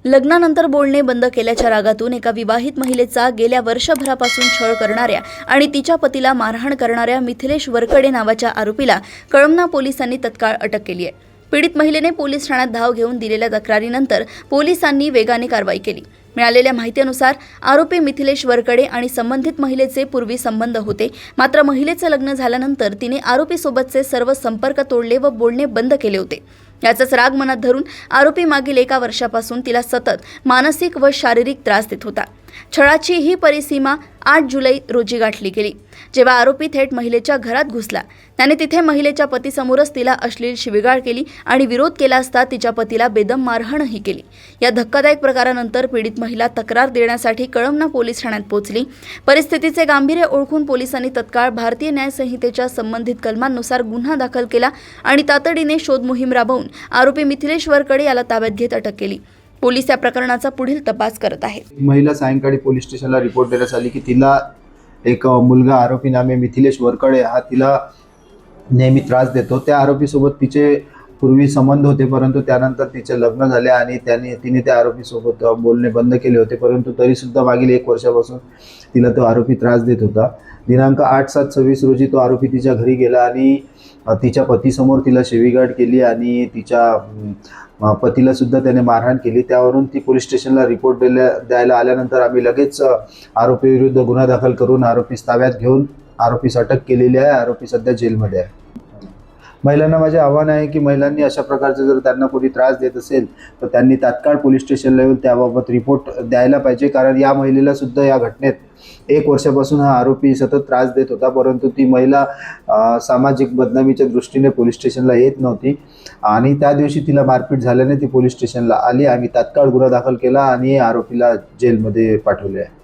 लग्नानंतर बोलणे बंद केल्याच्या रागातून एका विवाहित महिलेचा गेल्या वर्षभरापासून छळ करणाऱ्या आणि तिच्या पतीला मारहाण करणाऱ्या मिथिलेश वरकडे नावाच्या आरोपीला कळमना पोलिसांनी तत्काळ अटक केली आहे। पीडित महिलेने पोलीस ठाण्यात धाव घेऊन दिलेल्या तक्रारीनंतर पोलिसांनी वेगाने कारवाई केली। मिळालेल्या माहितीनुसार आरोपी मिथिलेश वरकडे आणि संबंधित महिलेचे पूर्वी संबंध होते, मात्र महिलेचे लग्न झाल्यानंतर तिने आरोपीसोबतचे सर्व संपर्क तोडले व बोलणे बंद केले होते। याचाच राग मनात धरून आरोपी मागील 1 वर्षापासून तिला सतत मानसिक व शारीरिक त्रास देत होता। छळाची ही परिसीमा 8 जुलै रोजी गाठली गेली, जेव्हा आरोपी थेट महिलेच्या घरात घुसला। त्याने तिथे महिलेच्या पतीसमोरच तिला अश्लील शिवीगाळ केली आणि विरोध केला असता तिच्या पतीला बेदम मारहाणही केली। या धक्कादायक प्रकारानंतर पीडित महिला तक्रार देण्यासाठी कळमना पोलीस ठाण्यात पोहोचली। परिस्थितीचे गांभीर्य ओळखून पोलिसांनी तत्काळ भारतीय न्याय संहितेच्या संबंधित कलमांनुसार गुन्हा दाखल केला आणि तातडीने शोध मोहीम राबवून आरोपी मिथिलेश वरकडे याला ताब्यात घेत अटक केली। पोलीस या प्रकरणाचा पुढील तपास करत आहेत। महिला सायंकाळी पोलीस स्टेशनला रिपोर्ट देण्यात आली की तिला एक मुलगा आरोपी नामे मिथिलेश वरकडे हा तिला नेहमी त्रास देतो। त्या आरोपीसोबत तिचे पूर्वी संबंध होते, परंतु त्यानंतर तिचे लग्न झाले आणि तिने त्या आरोपीसोबत बोलणे बंद केले होते, परंतु तरीसुद्धा मागील 1 वर्षापासून तिला तो आरोपी त्रास देत होता। दिनांक 8/7/26 रोजी तो आरोपी तिच्या घरी गेला आणि तिच्या पतीसमोर तिला शिवीगाळ केली आणि तिच्या पतीला सुद्धा त्याने मारहाण केली। त्यावरून ती पोलीस स्टेशनला रिपोर्ट द्यायला आल्यानंतर आम्ही लगेच आरोपी विरुद्ध गुन्हा दाखल करून आरोपीस ताब्यात घेऊन आरोपीस अटक केलेली आहे। आरोपी सध्या जेलमध्ये आहे। महिलांना माझे आव्हान आहे की महिलांनी अशा प्रकारचे जर त्यांना कोणी त्रास देत असेल तर त्यांनी तात्काळ पोलीस स्टेशनला येऊन त्याबाबत रिपोर्ट द्यायला पाहिजे, कारण या महिलेला सुद्धा या घटनेत 1 वर्षापासून हा आरोपी सतत त्रास देत होता, परंतु ती महिला सामाजिक बदनामीच्या दृष्टीने पोलीस स्टेशनला येत नव्हती आणि त्या दिवशी तिला मारपीट झाल्याने ती पोलीस स्टेशनला आली। आम्ही तात्काळ गुन्हा दाखल केला आणि आरोपीला जेलमध्ये पाठवले आहे।